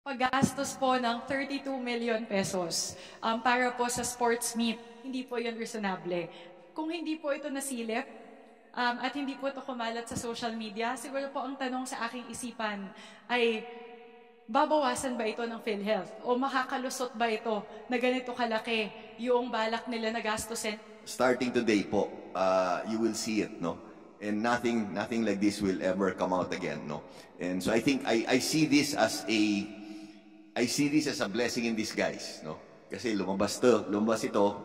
Paggastos po ng 32 million pesos para po sa sports meet, hindi po yun reasonable. Kung hindi po ito nasilip at hindi po ito kumalat sa social media, siguro po ang tanong sa aking isipan ay babawasan ba ito ng PhilHealth? O makakalusot ba ito na ganito kalaki yung balak nila na gastusin? Starting today po, you will see it, no? And nothing like this will ever come out again, no? And so I think I see this as a blessing in disguise, no? Kasi lumabas ito.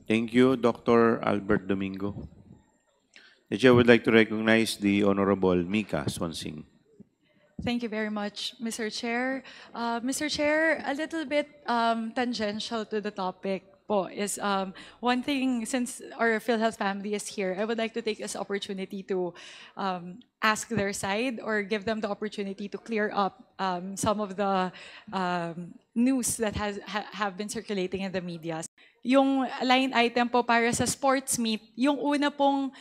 Thank you, Dr. Albert Domingo. The chair would like to recognize the Honorable Mika Swansing. Thank you very much, Mr. Chair. Mr. Chair, a little bit tangential to the topic po is one thing, since our PhilHealth family is here, I would like to take this opportunity to ask their side or give them the opportunity to clear up some of the news that have been circulating in the media. Yung line item po para sa sports meet, yung una pong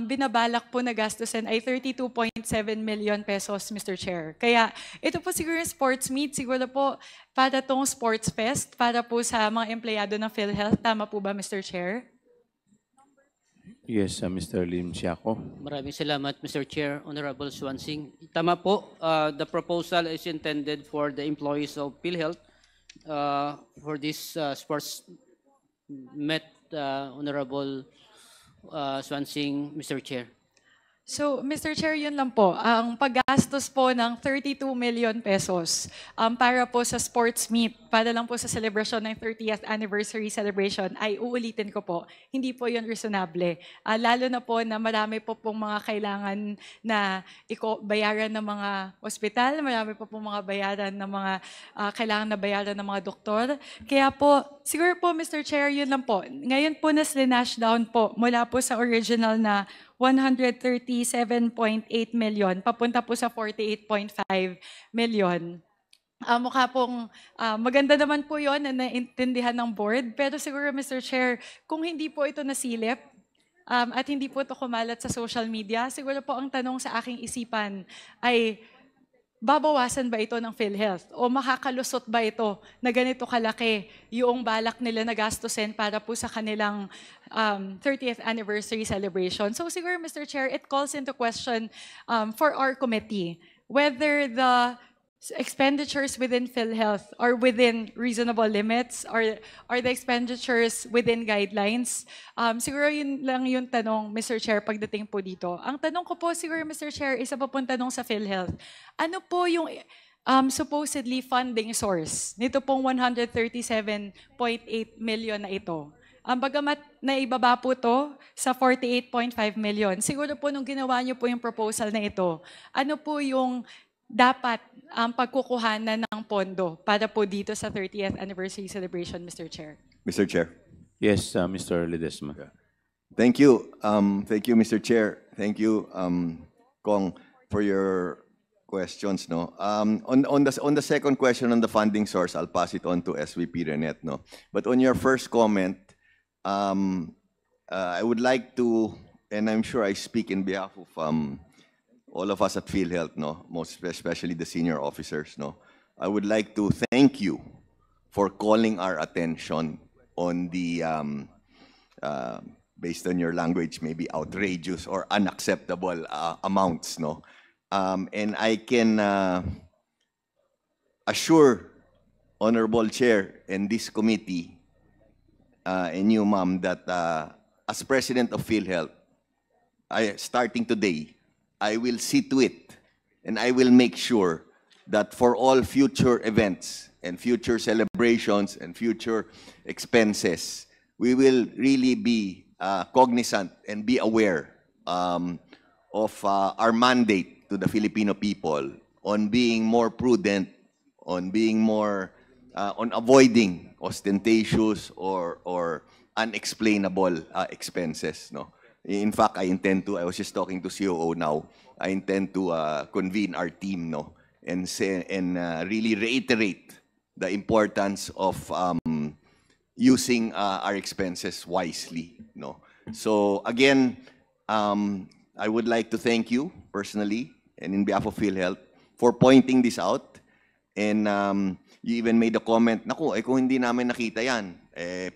binabalak po na gastusin ay 32.7 million pesos, Mr. Chair. Kaya ito po siguro yung sports meet, siguro po para tong sports fest, para po sa mga empleyado ng PhilHealth. Tama po ba, Mr. Chair? Yes, Mr. Lim Siako. Maraming salamat, Mr. Chair, Honorable Swansing. Tama po, the proposal is intended for the employees of PhilHealth for this sports met, Honorable Swansing, Mr. Chair. So, Mr. Chair, yun lang po. Ang paggastos po ng 32 million pesos para po sa sports meet, para lang po sa celebration ng 30th anniversary celebration, ay uulitin ko po, hindi po yun reasonable. Lalo na po na marami po pong mga kailangan na bayaran ng mga ospital, marami po pong mga bayaran ng mga kailangan na bayaran ng mga doktor. Kaya po, siguro po, Mr. Chair, yun lang po. Ngayon po na slinash down po mula po sa original na 137.8 million, papunta po sa 48.5 million. Mukha pong maganda naman po yun na naintindihan ng board, pero siguro, Mr. Chair, kung hindi po ito nasilip at hindi po ito kumalat sa social media, siguro po ang tanong sa aking isipan ay babawasan ba ito ng PhilHealth? O makakalusot ba ito na ganito kalaki yung balak nila na gastusin para po sa kanilang 30th anniversary celebration? So siguro, Mr. Chair, it calls into question for our committee whether the expenditures within PhilHealth are within reasonable limits, or are the expenditures within guidelines? Siguro yun lang yung tanong, Mr. Chair, pagdating po dito. Ang tanong ko po siguro, Mr. Chair, isa pa pong tanong sa PhilHealth. Ano po yung supposedly funding source nito pong 137.8 million na ito? Bagamat naibaba po to sa 48.5 million, siguro po nung ginawa niyo po yung proposal na ito, ano po yung dapat pagkukuhanan ng pondo para po dito sa 30th anniversary celebration, Mr. Chair? Mr. Chair. Yes, Mr. Ledesma. Thank you. Thank you, Mr. Chair. Thank you, Kong, for your questions. No, on the second question on the funding source, I'll pass it on to SVP Renet. No, but on your first comment, I would like to, and I'm sure I speak in behalf of all of us at PhilHealth, no, most especially the senior officers, no, I would like to thank you for calling our attention on the, based on your language, maybe outrageous or unacceptable amounts, no. And I can assure Honorable Chair and this committee and you, ma'am, that as President of PhilHealth, starting today, I will see to it and I will make sure that for all future events and future celebrations and future expenses, we will really be cognizant and be aware of our mandate to the Filipino people on being more prudent, on being more, on avoiding ostentatious or unexplainable expenses, no? In fact, I was just talking to COO now, I intend to convene our team, no, and really reiterate the importance of using our expenses wisely, no. So again, I would like to thank you personally and in behalf of PhilHealth for pointing this out. And you even made a comment, naku, kung hindi namin nakita yan,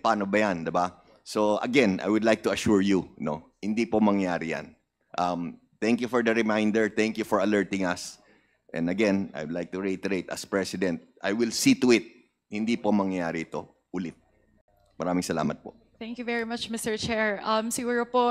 paano ba yan, diba? So again, I would like to assure you, no, hindi po mangyari yan. Thank you for the reminder. Thank you for alerting us. And again, I would like to reiterate, as President, I will see to it, hindi po mangyari ito ulit. Maraming salamat po. Thank you very much, Mr. Chair. Siguro po,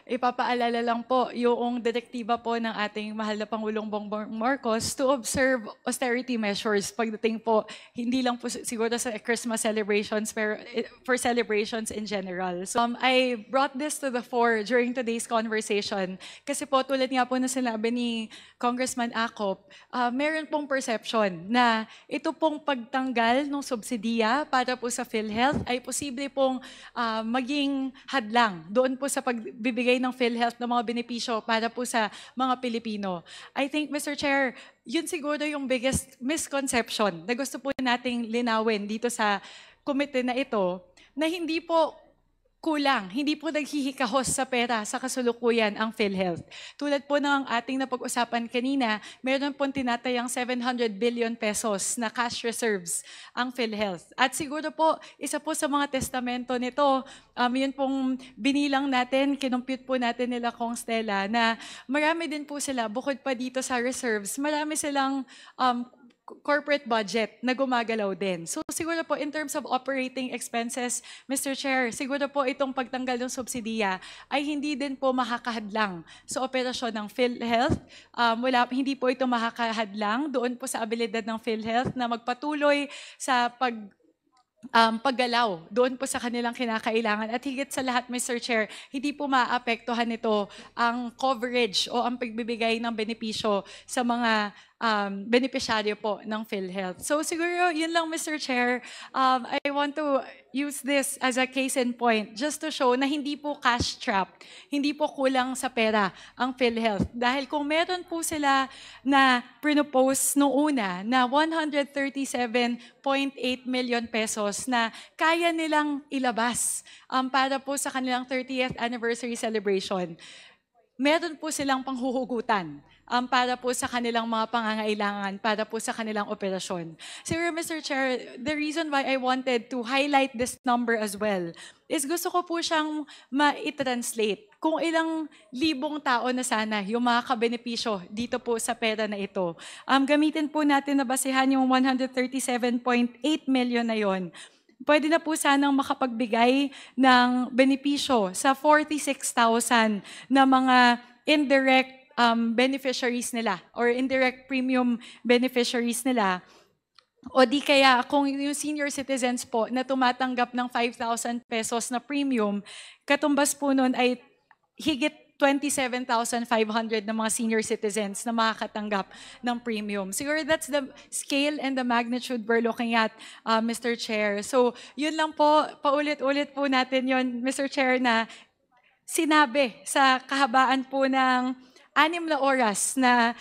ipapaalala lang po yung direktiba po ng ating mahal na Pangulong Bongbong Marcos to observe austerity measures pagdating po, hindi lang po siguro sa Christmas celebrations, pero for celebrations in general. So, I brought this to the fore during today's conversation kasi po tulad nga po na sinabi ni Congressman Acop, meron pong perception na ito pong pagtanggal ng subsidiya para po sa PhilHealth ay posible pong maging hadlang doon po sa pagbibigay ng PhilHealth ng mga benepisyo para po sa mga Pilipino. I think, Mr. Chair, yun siguro yung biggest misconception na gusto po nating linawin dito sa komite na ito, na hindi po kulang, hindi po naghihikahos sa pera sa kasulukuyan ang PhilHealth. Tulad po ng ating napag-usapan kanina, meron pong tinatayang 700 billion pesos na cash reserves ang PhilHealth. At siguro po, isa po sa mga testamento nito, yun pong binilang natin, kinumpute po natin nila Kong Stella, na marami din po sila, bukod pa dito sa reserves, marami silang corporate budget na gumagalaw din. So siguro po in terms of operating expenses, Mr. Chair, siguro po itong pagtanggal ng subsidiya ay hindi din po makakahadlang sa operasyon ng PhilHealth. Hindi po ito makakahadlang doon po sa abilidad ng PhilHealth na magpatuloy sa paggalaw doon po sa kanilang kinakailangan. At higit sa lahat, Mr. Chair, hindi po maapektuhan nito ang coverage o ang pagbibigay ng benepisyo sa mga beneficiaryo po ng PhilHealth. So siguro yun lang, Mr. Chair. I want to use this as a case in point just to show na hindi po cash trap, hindi po kulang sa pera ang PhilHealth. Dahil kung meron po sila na propose noong una na 137.8 million pesos na kaya nilang ilabas para po sa kanilang 30th anniversary celebration, meron po silang panghuhugutan para po sa kanilang mga pangangailangan, para po sa kanilang operasyon. Sir, Mr. Chair, the reason why I wanted to highlight this number as well is gusto ko po siyang ma-translate kung ilang libong tao na sana yung makakabenepisyo dito po sa pera na ito. Gamitin po natin na basehan yung 137.8 million na yon. Pwede na po sanang makapagbigay ng benepisyo sa 46,000 na mga indirect beneficiaries nila or indirect premium beneficiaries nila. O di kaya kung yung senior citizens po na tumatanggap ng 5,000 pesos na premium, katumbas po nun ay higit 27,500 na mga senior citizens na makakatanggap ng premium. Siguro that's the scale and the magnitude we're looking at, Mr. Chair. So yun lang po, paulit-ulit po natin yun, Mr. Chair, na sinabi sa kahabaan po ng 6 na oras na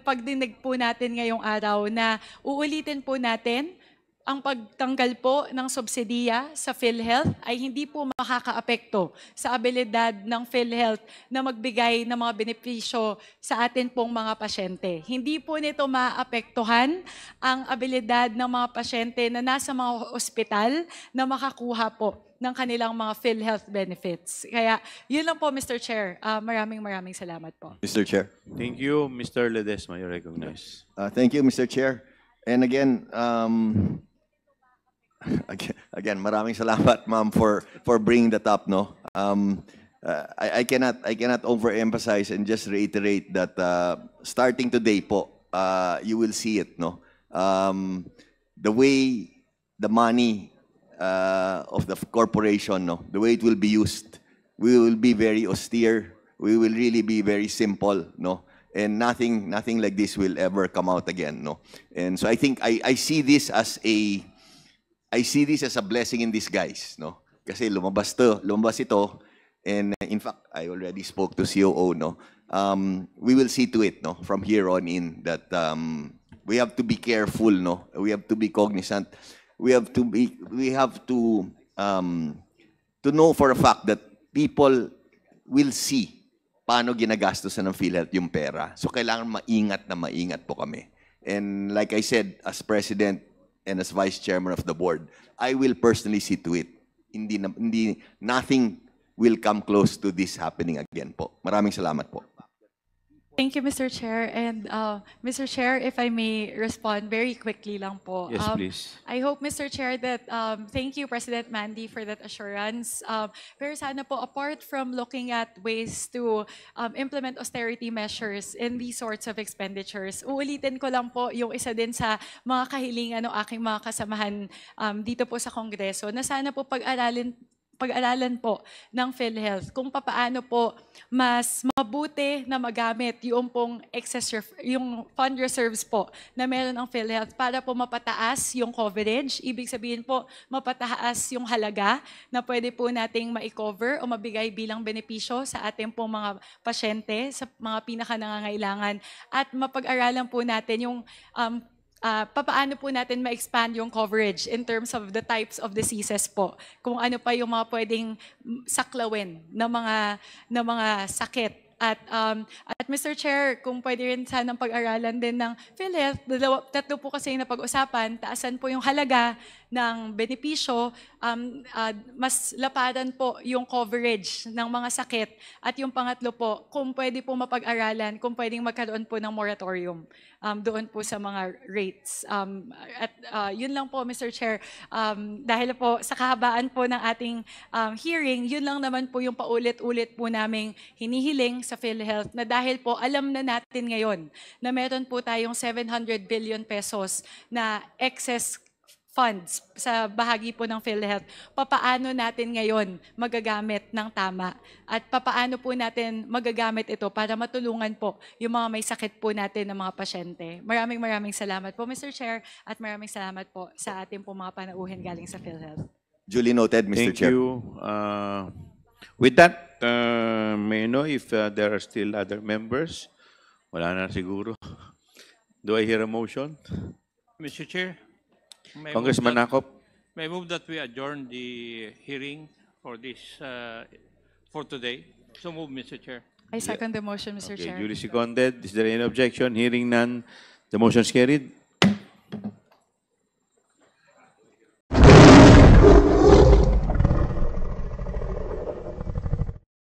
pagdinig po natin ngayong araw na uulitin po natin ang pagtanggal po ng subsidiya sa PhilHealth ay hindi po makakaapekto sa abilidad ng PhilHealth na magbigay ng mga benepisyo sa atin pong mga pasyente. Hindi po nito maapektuhan ang abilidad ng mga pasyente na nasa mga ospital na makakuha po ng kanilang mga PhilHealth benefits. Kaya yun lang po, Mr. Chair. Maraming salamat po. Mr. Chair. Thank you, Mr. Ledesma. You recognize. Thank you, Mr. Chair. And again, again, maraming salamat, ma'am, for bringing that up, no. I cannot overemphasize and just reiterate that starting today po, you will see it, no. The way the money of the corporation, no, the way it will be used, we will be very austere. We will really be very simple, no. And nothing like this will ever come out again, no. And so I think I see this as a blessing in disguise, no? Kasi lumabas ito, and in fact, I already spoke to COO, no? We will see to it, no, from here on in, that we have to be careful, no? We have to be cognizant. We have to know for a fact that people will see paano ginagastosan ng PhilHealth yung pera. So kailangan maingat po kami. And like I said, as President and as Vice Chairman of the Board, I will personally see to it. Nothing will come close to this happening again po. Maraming salamat po. Thank you, Mr. Chair. And Mr. Chair, if I may respond very quickly lang po. Yes, please. I hope, Mr. Chair, that thank you, President Mandy, for that assurance. Pero sana po, apart from looking at ways to implement austerity measures in these sorts of expenditures, uulitin ko lang po yung isa din sa mga kahilingan ng aking mga kasamahan dito po sa Kongreso, na sana po pag-aralan po ng PhilHealth kung papaano po mas mabuti na magamit yung pong yung fund reserves po na meron ng PhilHealth para po mapataas yung coverage. Ibig sabihin po, mapataas yung halaga na pwede po nating ma-cover o mabigay bilang benepisyo sa ating pong mga pasyente, sa mga pinaka-nangangailangan. At mapag-aralan po natin yung papaano po natin ma-expand yung coverage in terms of the types of diseases po. Kung ano pa yung mga pwedeng saklawin na mga sakit. At Mr. Chair, kung pwede rin sanang pag-aralan din ng PhilHealth, tatlo po kasi yung napag-usapan, taasan po yung halaga ng benepisyo, mas lapadan po yung coverage ng mga sakit. At yung pangatlo po, kung pwede po mapag-aralan, kung pwedeng magkaroon po ng moratorium doon po sa mga rates. Yun lang po, Mr. Chair. Dahil po sa kahabaan po ng ating hearing, yun lang naman po yung paulit-ulit po naming hinihiling sa PhilHealth, na dahil po alam na natin ngayon na meron po tayong 700 billion pesos na excess funds sa bahagi po ng PhilHealth, papaano natin ngayon magagamit ng tama at papaano po natin magagamit ito para matulungan po yung mga may sakit po natin ng mga pasyente. Maraming salamat po, Mr. Chair, at maraming salamat po sa ating po mga panauhin galing sa PhilHealth. Duly noted, Mr. Chair. Thank you. With that, may I know if there are still other members? Wala na siguro. Do I hear a motion? Mr. Chair, may Congressman Nakop? may I move that we adjourn the hearing for this for today. So move, Mr. Chair. I second the motion, Mr. Okay, Chair. duly seconded. Is there any objection? Hearing none, the motion is carried.